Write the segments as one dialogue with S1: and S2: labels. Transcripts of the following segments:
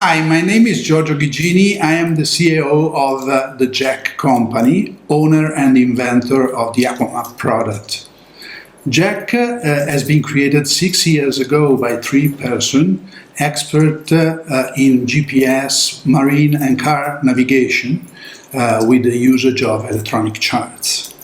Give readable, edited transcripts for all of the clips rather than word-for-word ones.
S1: Hi, my name is Giorgio Gigini. I am the CEO of the Jack company, owner and inventor of the Aqua Map product. Jack has been created 6 years ago by three persons, expert in GPS, marine and car navigation with the usage of electronic charts.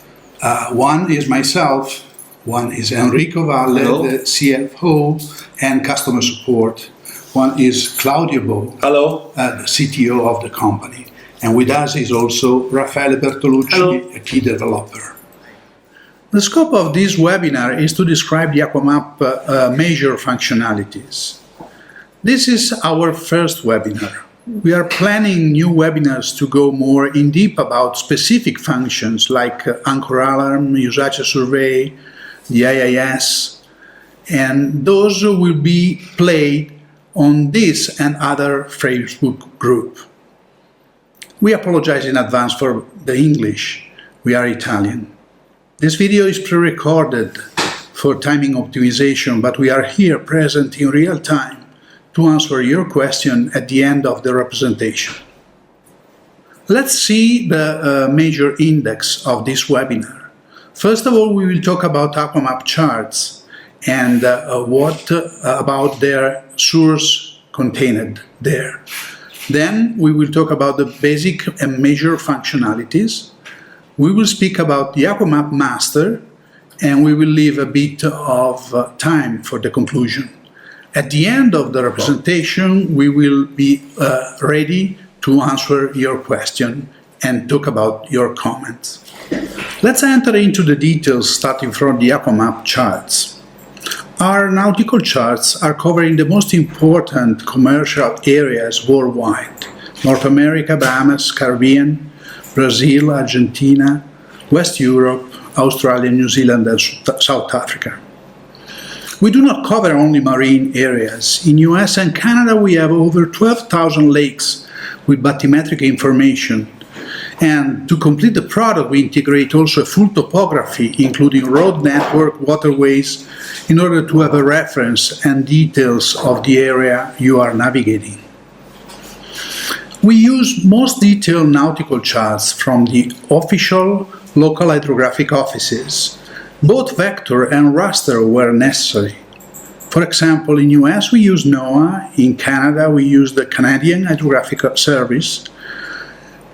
S1: One is myself, one is Enrico Valle,
S2: Hello.
S1: the CFO and customer support. One is Claudio Bo,
S2: Hello.
S1: the CTO of the company. And with us is also Raffaele Bertolucci,
S2: Hello.
S1: a key developer. The scope of this webinar is to describe the Aqua Map major functionalities. This is our first webinar. We are planning new webinars to go more in deep about specific functions like anchor alarm, usage survey, the AIS, and those will be played on this and other Facebook group. We apologize in advance for the English. We are Italian. This video is pre-recorded for timing optimization, but we are here present in real time to answer your question at the end of the representation. Let's see the major index of this webinar. First of all, we will talk about Aqua Map charts and what about their source contained there. Then we will talk about the basic and major functionalities. We will speak about the Aqua Map master, and we will leave a bit of time for the conclusion. At the end of the representation, we will be ready to answer your question and talk about your comments. Let's enter into the details starting from the Aqua Map charts. Our nautical charts are covering the most important commercial areas worldwide: North America, Bahamas, Caribbean, Brazil, Argentina, West Europe, Australia, New Zealand, and South Africa. We do not cover only marine areas. In US and Canada, we have over 12,000 lakes with bathymetric information. And to complete the product, we integrate also a full topography, including road network, waterways, in order to have a reference and details of the area you are navigating. We use most detailed nautical charts from the official local hydrographic offices. Both vector and raster were necessary. For example, in US we use NOAA, in Canada we use the Canadian Hydrographic Service,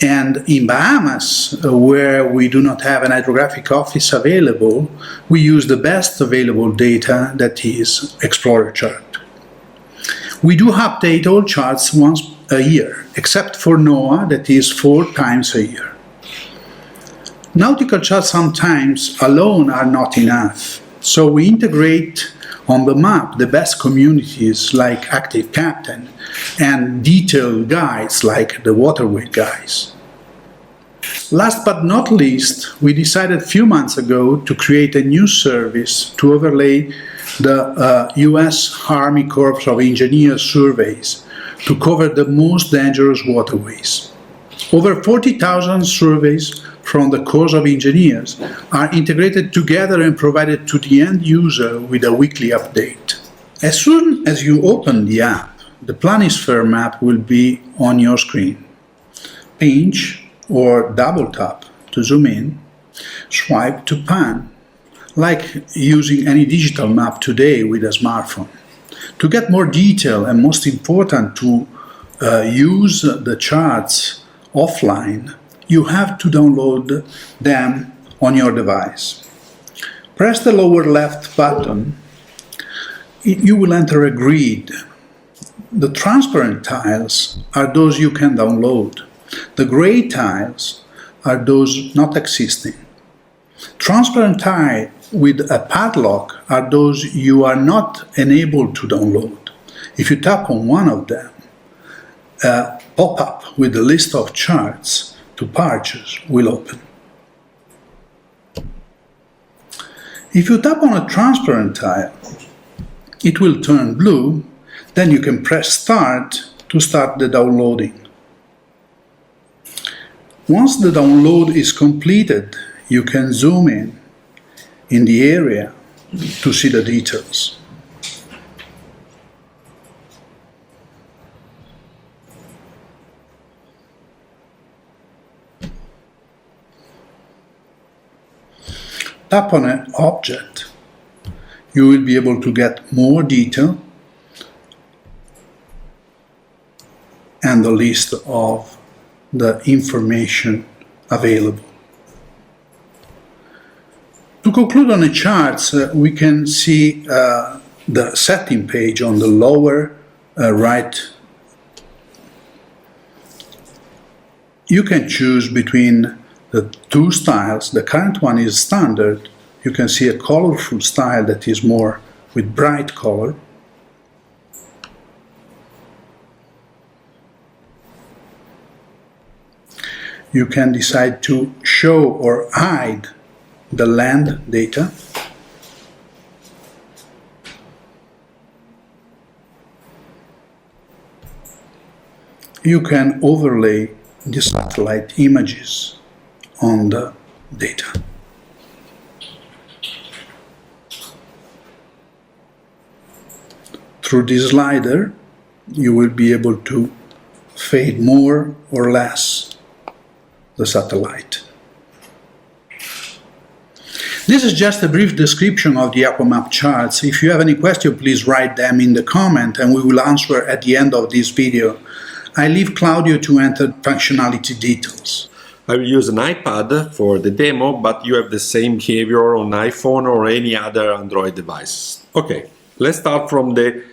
S1: and in Bahamas, where we do not have an hydrographic office available, we use the best available data, that is Explorer chart. We do update all charts once a year, except for NOAA, that is 4 times a year. Nautical charts sometimes alone are not enough, so we integrate on the map the best communities like ActiveCaptain and detailed guides like the Waterway guides. Last but not least, we decided a few months ago to create a new service to overlay the US Army Corps of Engineers surveys to cover the most dangerous waterways. Over 40,000 surveys from the Corps of Engineers are integrated together and provided to the end user with a weekly update. As soon as you open the app, the Planisphère map will be on your screen. Pinch or double tap to zoom in, swipe to pan, like using any digital map today with a smartphone. To get more detail and most important to use the charts offline, you have to download them on your device. Press the lower left button. You will enter a grid. The transparent tiles are those you can download. The gray tiles are those not existing. Transparent tile with a padlock are those you are not enabled to download. If you tap on one of them, a pop-up with a list of charts to purchase will open. If you tap on a transparent tile, it will turn blue, then you can press Start to start the downloading. Once the download is completed, you can zoom in the area to see the details. tap on an object, you will be able to get more detail and the list of the information available. To conclude on the charts, we can see the setting page on the lower right. You can choose between the two styles. The current one is standard. You can see a colorful style that is more with bright color. You can decide to show or hide the land data. You can overlay the satellite images on the data. Through this slider, you will be able to fade more or less the satellite. This is just a brief description of the Aqua Map charts. If you have any question, please write them in the comment and we will answer at the end of this video. I leave Claudio to enter functionality details.
S2: I will use an iPad for the demo, but you have the same behavior on iPhone or any other Android device. Okay, let's start from the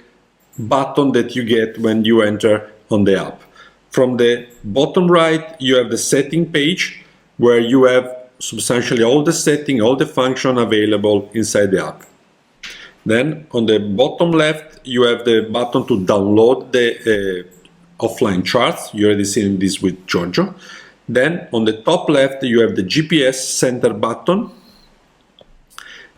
S2: button that you get when you enter on the app. From the bottom right, you have the setting page where you have substantially all the setting, all the function available inside the app. Then on the bottom left, you have the button to download the offline charts. You already seen this with Giorgio. Then on the top left, you have the GPS center button.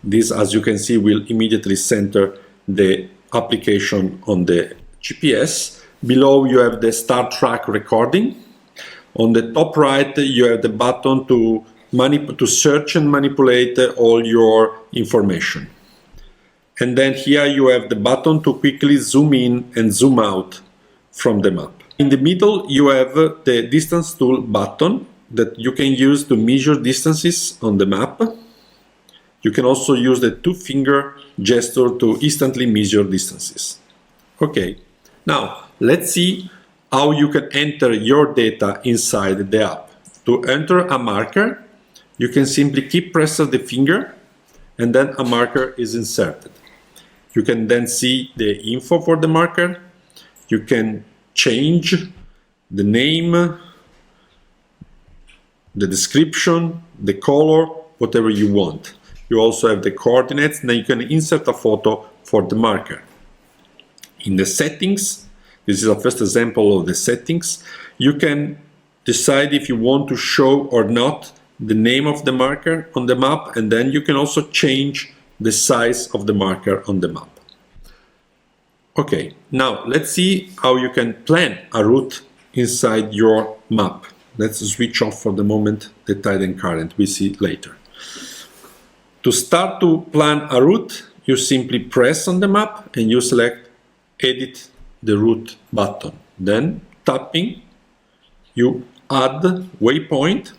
S2: This, as you can see, will immediately center the application on the GPS. Below, you have the start track recording. On the top right, you have the button to search and manipulate all your information. And then here you have the button to quickly zoom in and zoom out from the map. In the middle, you have the distance tool button that you can use to measure distances on the map. You can also use the two-finger gesture to instantly measure distances. Okay, now let's see how you can enter your data inside the app. To enter a marker, you can simply keep pressing the finger and then a marker is inserted. You can then see the info for the marker. You can change the name, the description, the color, whatever you want. You also have the coordinates, and then you can insert a photo for the marker. In the settings, this is a first example of the settings, you can decide if you want to show or not the name of the marker on the map, and then you can also change the size of the marker on the map. Okay, now let's see how you can plan a route inside your map. Let's switch off for the moment the tide and current, we see later. To start to plan a route, you simply press on the map and you select Edit the Route button. Then tapping, you add waypoint.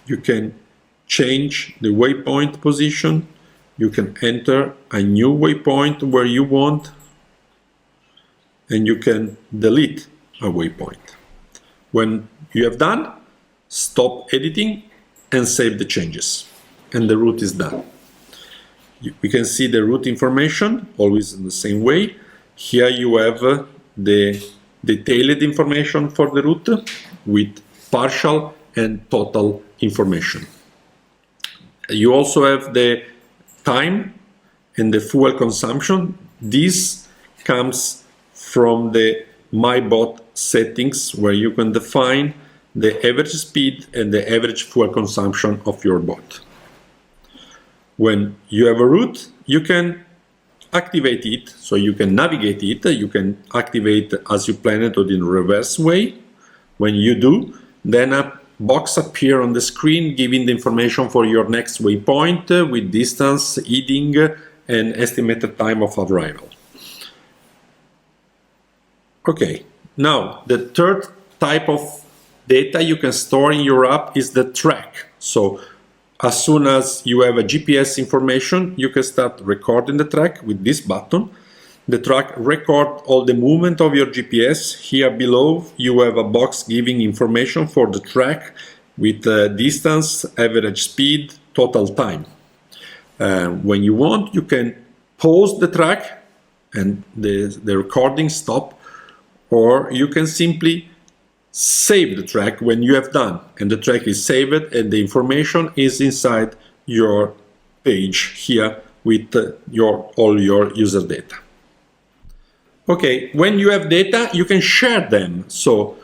S2: You can change the waypoint position. You can enter a new waypoint where you want, and you can delete a waypoint. When you have done, stop editing and save the changes, and the route is done. We can see the route information, always in the same way. Here you have the detailed information for the route with partial and total information. You also have the time and the fuel consumption. This comes from the MyBot settings, where you can define the average speed and the average fuel consumption of your bot. When you have a route, you can activate it, so you can navigate it. You can activate as you plan it or in reverse way. When you do, then a box appears on the screen giving the information for your next waypoint with distance, heading, and estimated time of arrival. Okay, now the third type of data you can store in your app is the track. So as soon as you have a GPS information, you can start recording the track with this button. The track records all the movement of your GPS. Here below you have a box giving information for the track with distance, average speed, total time. When you want, you can pause the track and the recording stop, or you can simply save the track when you have done, and the track is saved and the information is inside your page here with all your user data. Okay, when you have data, you can share them. So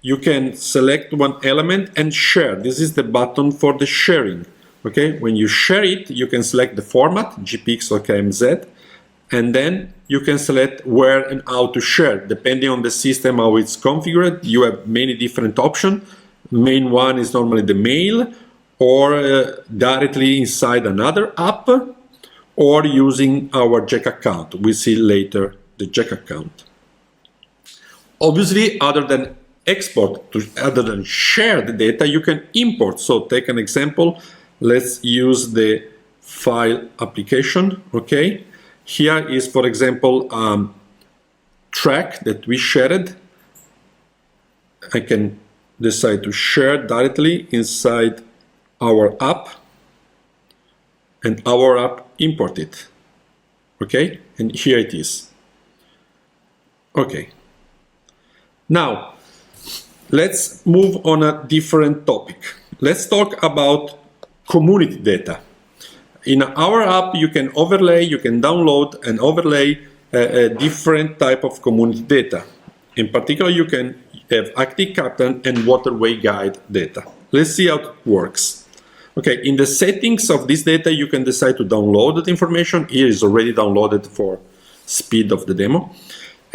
S2: you can select one element and share. This is the button for the sharing. Okay, when you share it, you can select the format, GPX or KMZ, and then you can select where and how to share. Depending on the system, how it's configured, you have many different options. Main one is normally the mail, or directly inside another app, or using our Jack account. We see later the Jack account. Obviously, other than other than share the data, you can import. So take an example. Let's use the file application. Okay, here is, for example, track that we shared. I can decide to share directly inside our app, and our app import it. Okay, and here it is. Okay, now let's move on a different topic. Let's talk about community data. In our app, you can overlay, you can download and overlay a different type of community data. In particular, you can have ActiveCaptain and Waterway guide data. Let's see how it works. Okay, in the settings of this data, you can decide to download the information. Here is already downloaded for speed of the demo.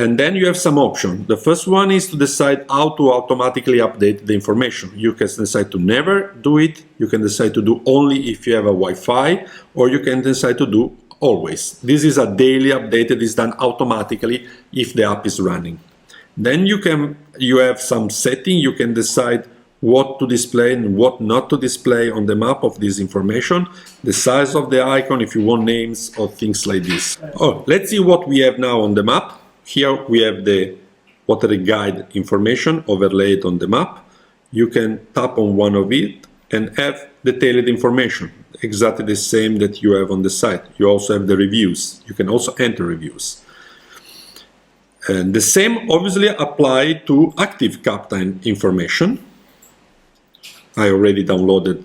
S2: And then you have some options. The first one is to decide how to automatically update the information. You can decide to never do it. You can decide to do only if you have a Wi-Fi, or you can decide to do always. This is a daily update that is done automatically if the app is running. Then you have some setting. You can decide what to display and what not to display on the map of this information, the size of the icon, if you want names or things like this. Oh, let's see what we have now on the map. Here we have the Waterway guide information overlaid on the map. You can tap on one of it and have detailed information, exactly the same that you have on the site. You also have the reviews. You can also enter reviews. And the same obviously apply to ActiveCaptain information. I already downloaded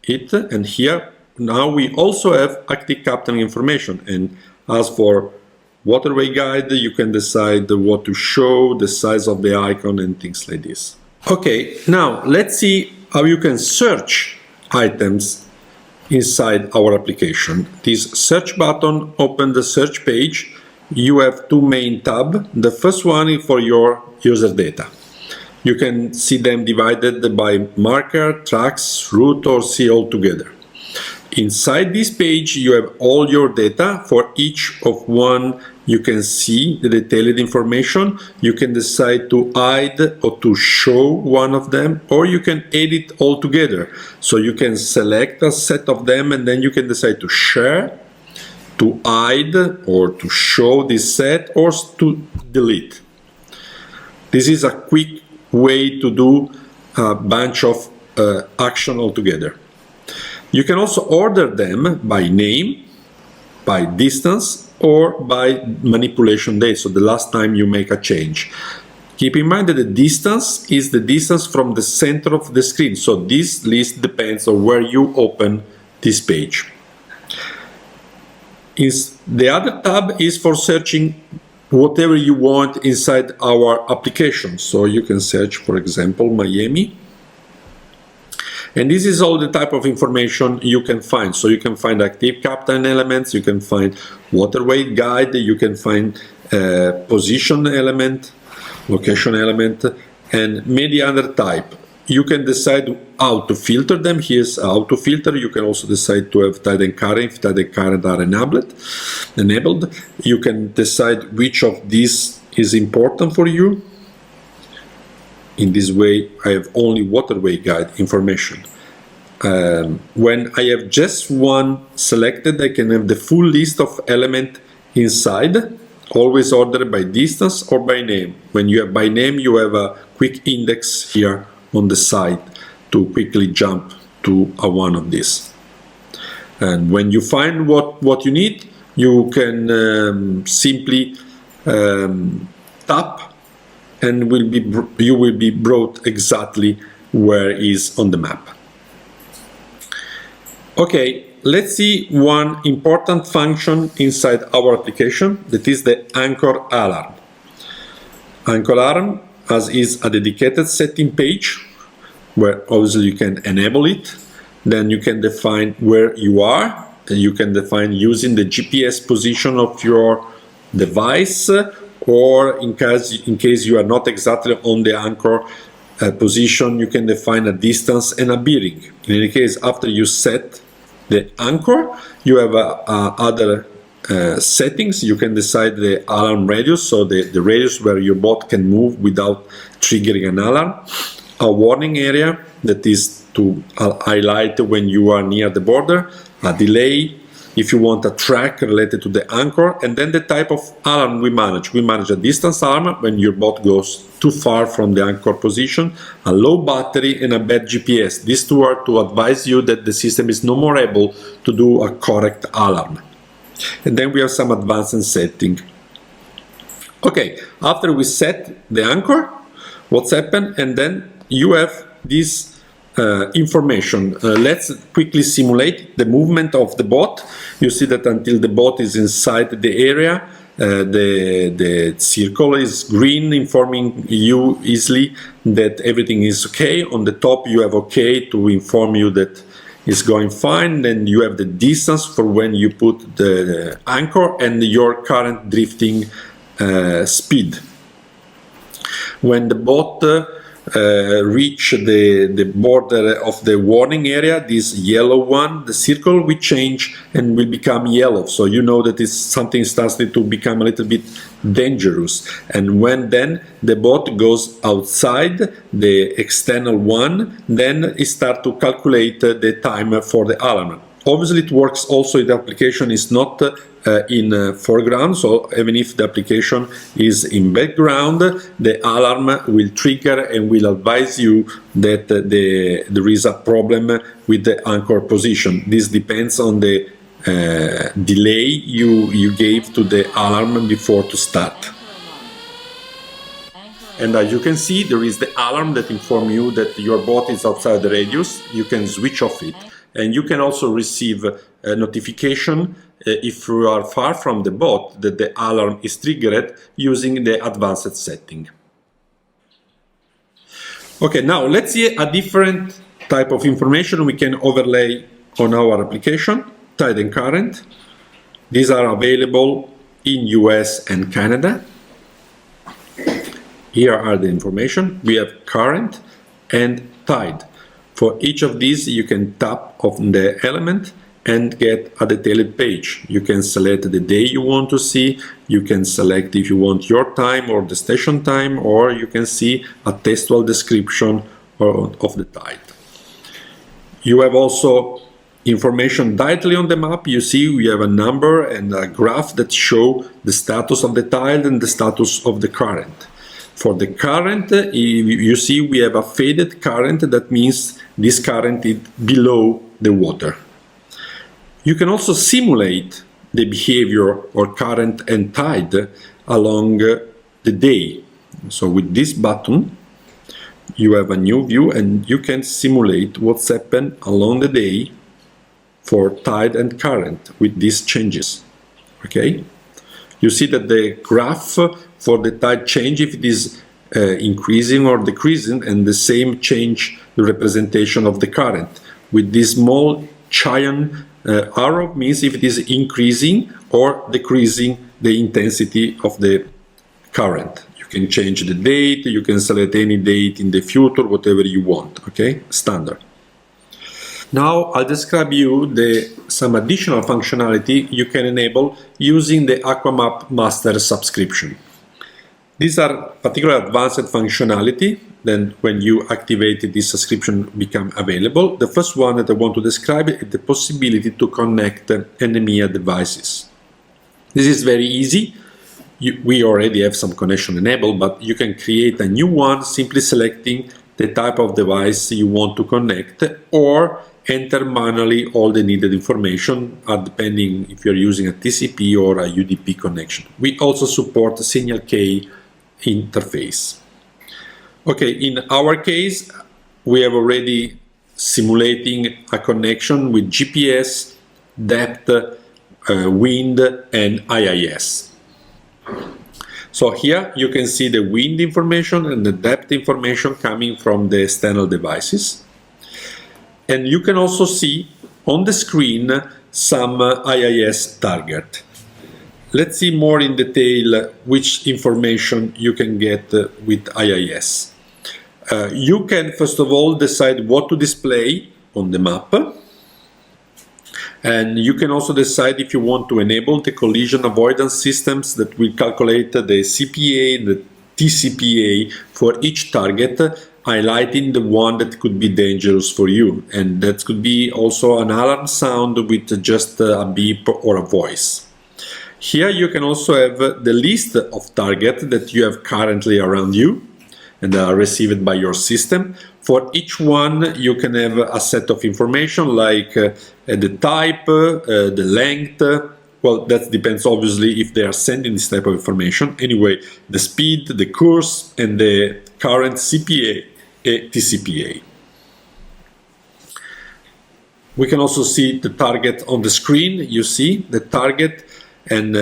S2: it, and here now we also have ActiveCaptain information. And as for Waterway guide, you can decide what to show, the size of the icon and things like this. Okay, now let's see how you can search items inside our application. This search button opens the search page. You have two main tabs. The first one is for your user data. You can see them divided by marker, tracks, route, or see all together. Inside this page, you have all your data. For each of one, you can see the detailed information. You can decide to hide or to show one of them, or you can edit all together. So you can select a set of them, and then you can decide to share, to hide, or to show this set, or to delete. This is a quick way to do a bunch of action altogether. You can also order them by name, by distance, or by manipulation date, so the last time you make a change. Keep in mind that the distance is the distance from the center of the screen, so this list depends on where you open this page. The other tab is for searching whatever you want inside our application. So you can search, for example, Miami. And this is all the type of information you can find. So you can find ActiveCaptain elements, you can find Waterway guide, you can find position element, location element, and many other type. You can decide how to filter them. Here's how to filter. You can also decide to have tide and current if tide and current are enabled. You can decide which of these is important for you. In this way, I have only Waterway guide information. when I have just one selected, I can have the full list of elements inside, always ordered by distance or by name. When you have by name, you have a quick index here on the side to quickly jump to one of these. And when you find what you need, you can simply tap, and you will be brought exactly where it is on the map. Okay, let's see one important function inside our application, that is the anchor alarm. Anchor alarm is a dedicated setting page where obviously you can enable it. Then you can define where you are, and you can define using the GPS position of your device, or in case you are not exactly on the anchor position, you can define a distance and a bearing. In any case, after you set the anchor, you have other settings. You can decide the alarm radius, so the radius where your bot can move without triggering an alarm. A warning area, that is to highlight when you are near the border. A delay, if you want a track related to the anchor. And then the type of alarm we manage. We manage a distance alarm when your bot goes too far from the anchor position, a low battery, and a bad GPS. These two are to advise you that the system is no more able to do a correct alarm. And then we have some advanced setting. Okay, after we set the anchor, what's happened? And then you have this information. Let's quickly simulate the movement of the bot. You see that until the bot is inside the area, the circle is green, informing you easily that everything is okay. On the top you have okay to inform you that it's going fine. Then you have the distance for when you put the anchor and your current drifting speed. When the bot reach the border of the warning area, this yellow one, the circle will change and will become yellow. So you know that something starts to become a little bit dangerous. And when then the bot goes outside the external one, then it starts to calculate the time for the alarm. Obviously it works also if the application is not in foreground, so even if the application is in background, the alarm will trigger and will advise you that there is a problem with the anchor position. This depends on the delay you gave to the alarm before to start. And as you can see, there is the alarm that informs you that your bot is outside the radius. You can switch off it. And you can also receive a notification if you are far from the bot that the alarm is triggered using the advanced setting. Okay, now let's see a different type of information we can overlay on our application, tide and current. These are available in US and Canada. Here are the information. We have current and tide. For each of these, you can tap on the element and get a detailed page. You can select the day you want to see, you can select if you want your time or the station time, or you can see a textual description of the tide. You have also information directly on the map. You see we have a number and a graph that show the status of the tide and the status of the current. For the current, you see we have a faded current. That means this current is below the water. You can also simulate the behavior or current and tide along the day. So with this button, you have a new view and you can simulate what's happened along the day for tide and current with these changes. Okay? You see that the graph for the tide change if it is increasing or decreasing, and the same change the representation of the current. With this small giant arrow means if it is increasing or decreasing the intensity of the current. You can change the date, you can select any date in the future, whatever you want, okay? Standard. Now I'll describe you some additional functionality you can enable using the Aqua Map Master subscription. These are particularly advanced functionality then when you activate it, this subscription become available. The first one that I want to describe is the possibility to connect NMEA devices. This is very easy. We already have some connection enabled, but you can create a new one simply selecting the type of device you want to connect, or enter manually all the needed information, depending if you're using a TCP or a UDP connection. We also support Signal K interface. Okay, in our case, we have already simulating a connection with GPS, depth, wind, and IIS. So here you can see the wind information and the depth information coming from the external devices. And you can also see on the screen some IIS target. Let's see more in detail which information you can get with IIS. You can first of all decide what to display on the map. And you can also decide if you want to enable the collision avoidance systems that will calculate the CPA and the TCPA for each target, highlighting the one that could be dangerous for you. And that could be also an alarm sound with just a beep or a voice. Here you can also have the list of targets that you have currently around you and are received by your system. For each one you can have a set of information like the type, the length, well, that depends obviously if they are sending this type of information. Anyway, the speed, the course, and the current CPA and TCPA. We can also see the target on the screen. You see the target, and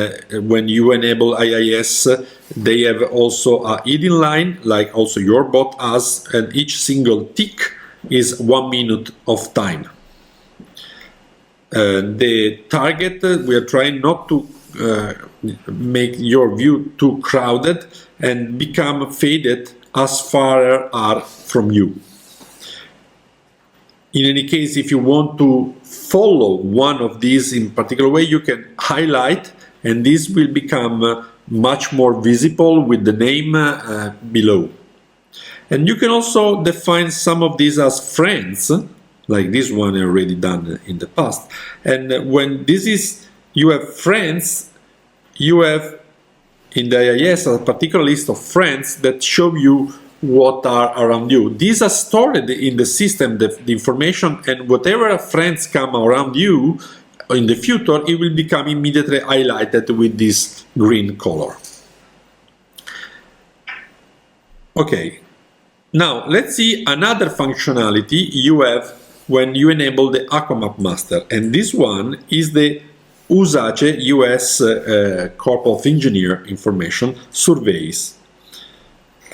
S2: when you enable IIS, they have also a hidden line, like also your bot has, and each single tick is 1 minute of time. The target, we are trying not to make your view too crowded and become faded as far as from you. In any case, if you want to follow one of these in particular way, you can highlight, and this will become much more visible with the name below. And you can also define some of these as friends, like this one already done in the past. And when this is, you have friends, you have in the IIS a particular list of friends that show you what are around you. These are stored in the system, the information, and whatever friends come around you in the future, it will become immediately highlighted with this green color. Okay, now let's see another functionality you have when you enable the Aqua Map master, and this one is the USACE US Corps of Engineer information surveys.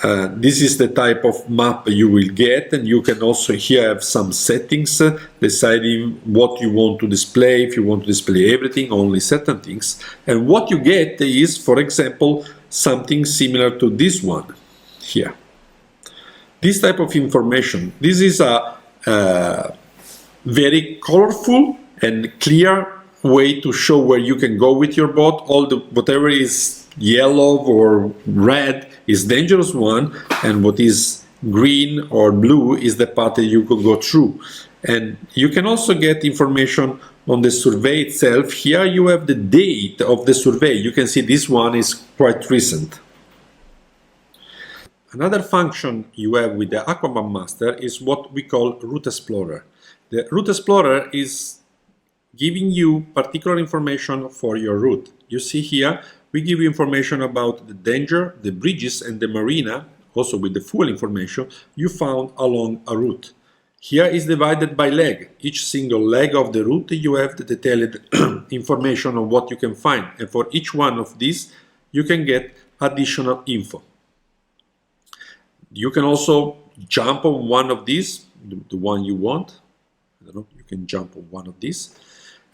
S2: This is the type of map you will get, and you can also here have some settings deciding what you want to display, if you want to display everything, only certain things. And what you get is, for example, something similar to this one here. This type of information, this is a very colorful and clear way to show where you can go with your bot. Whatever is yellow or red is dangerous one, and what is green or blue is the path that you could go through. And you can also get information on the survey itself. Here you have the date of the survey. You can see this one is quite recent. Another function you have with the Aqua Map master is what we call Route Explorer. The Route Explorer is giving you particular information for your route. You see here, we give you information about the danger, the bridges, and the marina, also with the fuel information you found along a route. Here is divided by leg. Each single leg of the route you have the detailed information on what you can find, and for each one of these you can get additional info. You can also jump on one of these, the one you want. I don't know, you can jump on one of these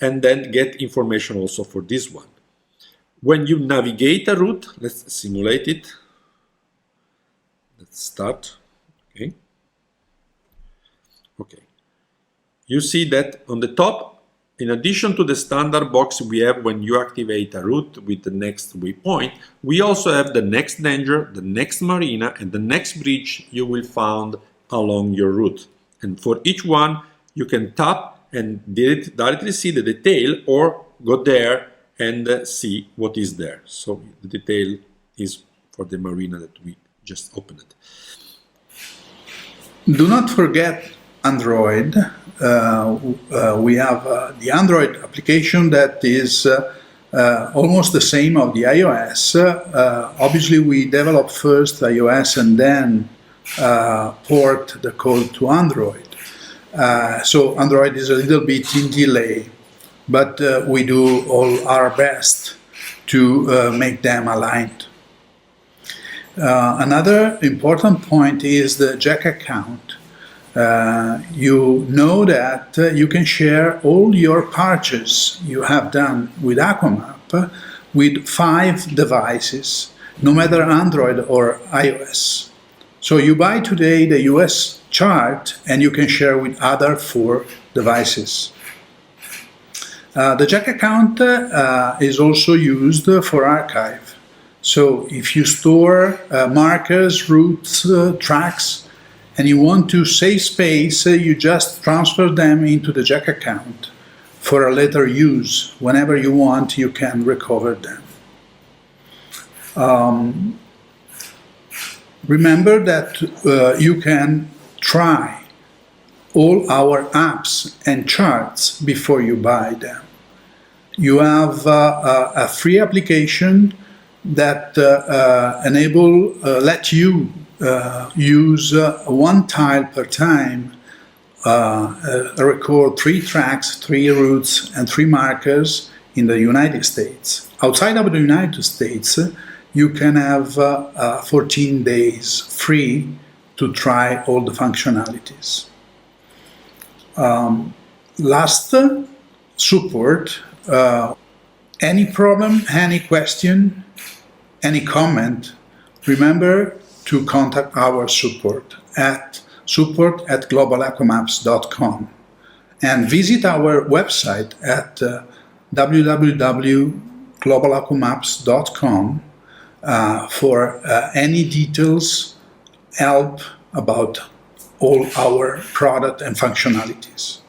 S2: and then get information also for this one. When you navigate a route, let's simulate it. Let's start. Okay. You see that on the top In addition to the standard box we have when you activate a route with the next waypoint, we also have the next danger, the next marina, and the next bridge you will find along your route. And for each one, you can tap and directly see the detail or go there and see what is there. So the detail is for the marina that we just opened.
S1: Do not forget Android. We have the Android application that is almost the same of the iOS. Obviously, we develop first iOS and then port the code to Android. So Android is a little bit in delay, but we do all our best to make them aligned. Another important point is the Jack account. You know that you can share all your purchases you have done with Aqua Map with 5 devices, no matter Android or iOS. So you buy today the US chart and you can share with other 4 devices. The Jack account is also used for archive. So if you store markers, routes, tracks, and you want to save space, you just transfer them into the Jack account for a later use. Whenever you want, you can recover them. Remember that you can try all our apps and charts before you buy them. You have a free application that let you use 1 tile per time, record 3 tracks, 3 routes, and 3 markers in the United States. Outside of the United States, you can have 14 days free to try all the functionalities. Last, support. Any problem, any question, any comment, remember to contact our support at support@globalaquamaps.com and visit our website at www.globalaquamaps.com for any details, help about all our product and functionalities.